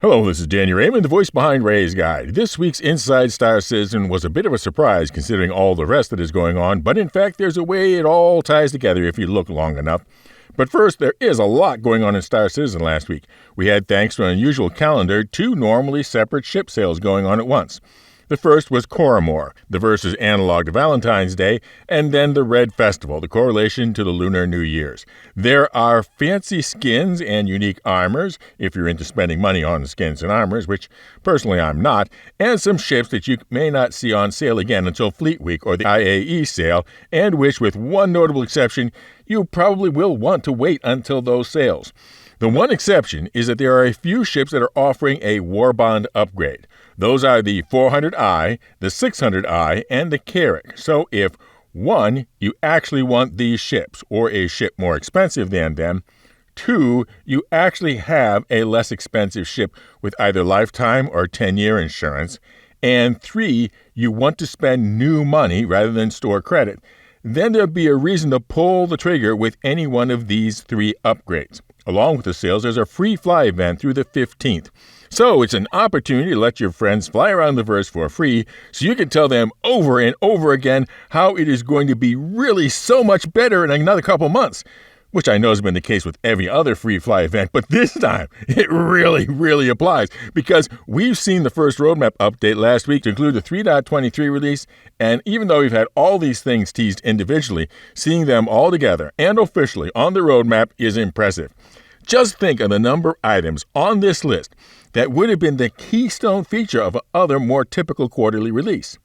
Hello, this is Danny Raymond, the voice behind Ray's Guide. This week's Inside Star Citizen was a bit of a surprise considering all the rest that is going on, but in fact there's a way it all ties together if you look long enough. But first, there is a lot going on in Star Citizen last week. We had, thanks to an unusual calendar, 2 normally separate ship sales going on at once. The first was Coramore, the versus analog to Valentine's Day, and then the Red Festival, the correlation to the Lunar New Year's. There are fancy skins and unique armors, if you're into spending money on skins and armors, which personally I'm not, and some ships that you may not see on sale again until Fleet Week or the IAE sale, and which, with one notable exception, you probably will want to wait until those sales. The one exception is that there are a few ships that are offering a Warbond Upgrade. Those are the 400i, the 600i, and the Carrack. So if, 1, you actually want these ships, or a ship more expensive than them, 2, you actually have a less expensive ship with either lifetime or 10-year insurance, and 3, you want to spend new money rather than store credit, then there'll be a reason to pull the trigger with any one of these 3 upgrades. Along with the sales, there's a free fly event through the 15th. So it's an opportunity to let your friends fly around the verse for free so you can tell them over and over again how it is going to be really so much better in another couple months, which I know has been the case with every other free fly event, but this time it really applies because we've seen the first roadmap update last week to include the 3.23 release, and even though we've had all these things teased individually, seeing them all together and officially on the roadmap is impressive. Just think of the number of items on this list that would have been the keystone feature of other more typical quarterly release.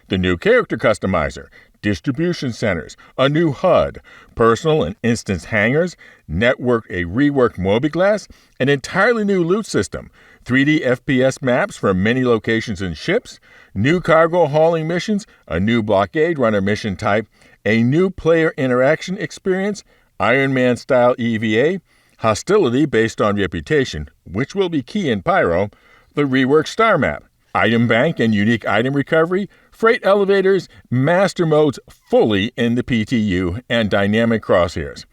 The new character customizer, distribution centers, a new HUD, personal and instance hangars, a reworked Mobiglass, an entirely new loot system, 3D FPS maps for many locations and ships, new cargo hauling missions, a new blockade runner mission type, a new player interaction experience, Iron Man-style EVA, hostility based on reputation, which will be key in Pyro, the reworked star map, item bank and unique item recovery, freight elevators, master modes fully in the PTU, and dynamic crosshairs.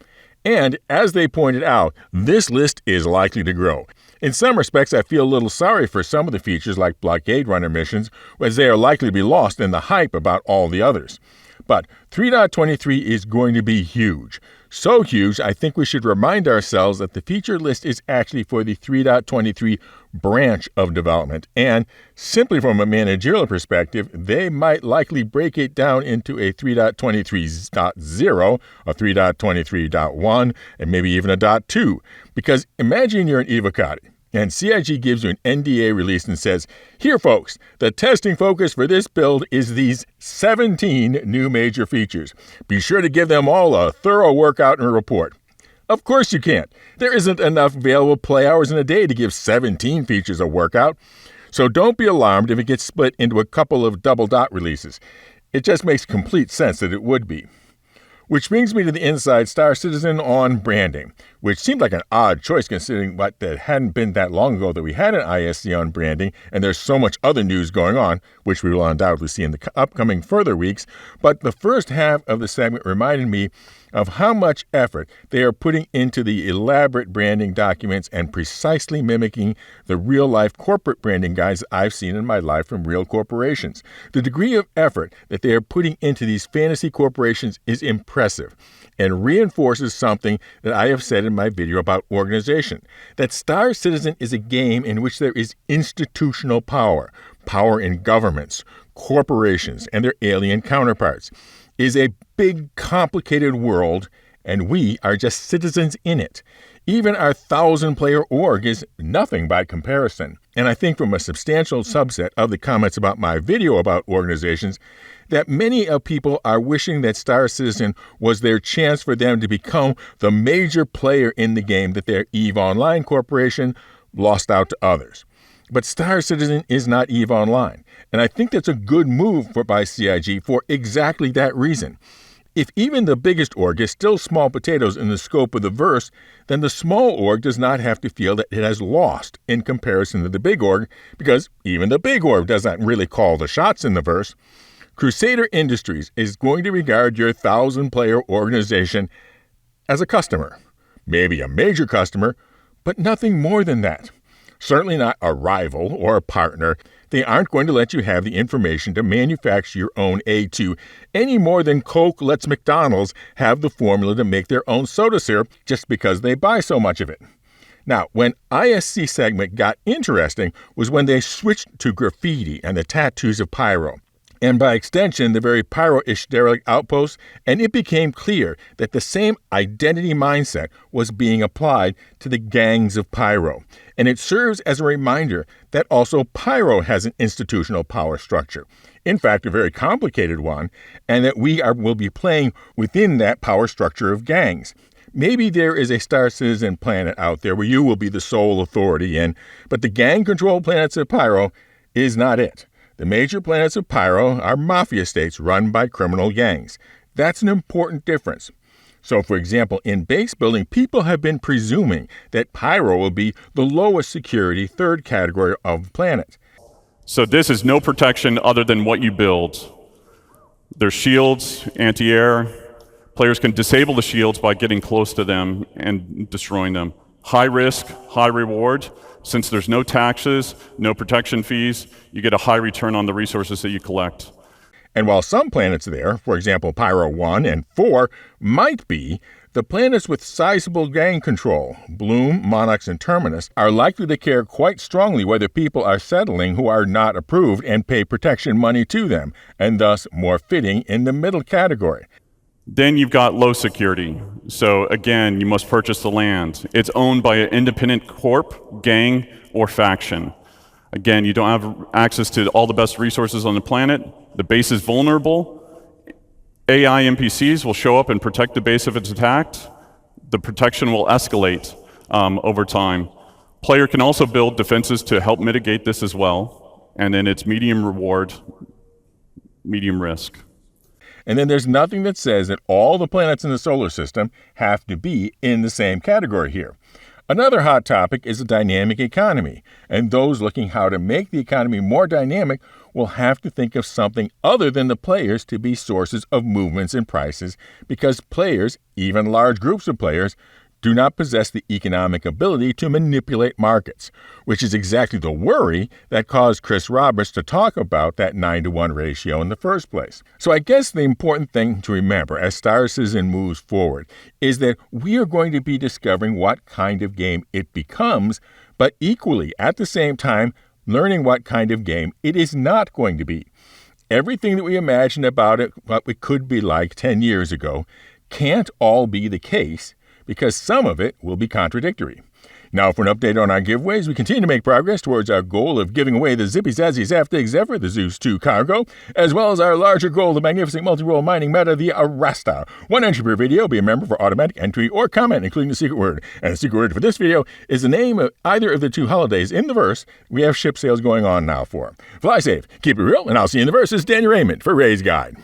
And, as they pointed out, this list is likely to grow. In some respects, I feel a little sorry for some of the features like blockade runner missions, as they are likely to be lost in the hype about all the others. But 3.23 is going to be huge. So huge, I think we should remind ourselves that the feature list is actually for the 3.23 branch of development, and simply from a managerial perspective, they might likely break it down into a 3.23.0, a 3.23.1, and maybe even a .2, because imagine you're an Evocati, and CIG gives you an NDA release and says, "Here, folks, the testing focus for this build is these 17 new major features. Be sure to give them all a thorough workout and report." Of course you can't. There isn't enough available play hours in a day to give 17 features a workout. So don't be alarmed if it gets split into a couple of double dot releases. It just makes complete sense that it would be. Which brings me to the Inside Star Citizen on branding, which seemed like an odd choice considering that it hadn't been that long ago that we had an ISC on branding, and there's so much other news going on, which we will undoubtedly see in the upcoming further weeks. But the first half of the segment reminded me of how much effort they are putting into the elaborate branding documents and precisely mimicking the real-life corporate branding guides I've seen in my life from real corporations. The degree of effort that they are putting into these fantasy corporations is impressive and reinforces something that I have said in my video about organization, that Star Citizen is a game in which there is institutional power in governments, corporations, and their alien counterparts. Is a big, complicated world, and we are just citizens in it. Even our 1,000-player org is nothing by comparison. And I think from a substantial subset of the comments about my video about organizations, that many of people are wishing that Star Citizen was their chance for them to become the major player in the game that their EVE Online corporation lost out to others. But Star Citizen is not EVE Online, and I think that's a good move by CIG for exactly that reason. If even the biggest org is still small potatoes in the scope of the verse, then the small org does not have to feel that it has lost in comparison to the big org, because even the big org does not really call the shots in the verse. Crusader Industries is going to regard your 1,000-player organization as a customer, maybe a major customer, but nothing more than that. certainly not a rival or a partner. They aren't going to let you have the information to manufacture your own A2 any more than Coke lets McDonald's have the formula to make their own soda syrup just because they buy so much of it. Now, when ISC segment got interesting was when they switched to graffiti and the tattoos of Pyro, and by extension, the very Pyro-ish derelict outposts, and it became clear that the same identity mindset was being applied to the gangs of Pyro. And it serves as a reminder that also Pyro has an institutional power structure. In fact, a very complicated one, and that will be playing within that power structure of gangs. Maybe there is a Star Citizen planet out there where you will be the sole authority in, but the gang-controlled planets of Pyro is not it. The major planets of Pyro are mafia states run by criminal gangs. That's an important difference. So, for example, in base building, people have been presuming that Pyro will be the lowest security third category of planet. So this is no protection other than what you build. There's shields, anti-air. Players can disable the shields by getting close to them and destroying them. High risk, high reward. Since there's no taxes, no protection fees, you get a high return on the resources that you collect. And while some planets there, for example Pyro 1 and 4, might be, the planets with sizable gang control, Bloom, Monarchs, and Terminus, are likely to care quite strongly whether people are settling who are not approved and pay protection money to them, and thus more fitting in the middle category. Then you've got low security. So again, you must purchase the land. It's owned by an independent corp, gang, or faction. Again, you don't have access to all the best resources on the planet. The base is vulnerable. AI NPCs will show up and protect the base if it's attacked. The protection will escalate over time. Player can also build defenses to help mitigate this as well. And then it's medium reward, medium risk. And then there's nothing that says that all the planets in the solar system have to be in the same category here. Another hot topic is the dynamic economy, and those looking how to make the economy more dynamic will have to think of something other than the players to be sources of movements in prices, because players, even large groups of players, do not possess the economic ability to manipulate markets, which is exactly the worry that caused Chris Roberts to talk about that 9-to-1 ratio in the first place. So I guess the important thing to remember as Star Citizen moves forward is that we are going to be discovering what kind of game it becomes, but equally at the same time learning what kind of game it is not going to be. Everything that we imagined about it, what it could be like 10 years ago, can't all be the case, because some of it will be contradictory. Now, for an update on our giveaways, we continue to make progress towards our goal of giving away the Zippy Zazzy Zaftig Zephyr, the Zeus 2 cargo, as well as our larger goal, the magnificent multi-role mining meta, the Arasta. One entry per video, be a member for automatic entry or comment, including the secret word. And the secret word for this video is the name of either of the two holidays in the verse we have ship sales going on now for. Fly safe, keep it real, and I'll see you in the verse. This is Daniel Raymond for Ray's Guide.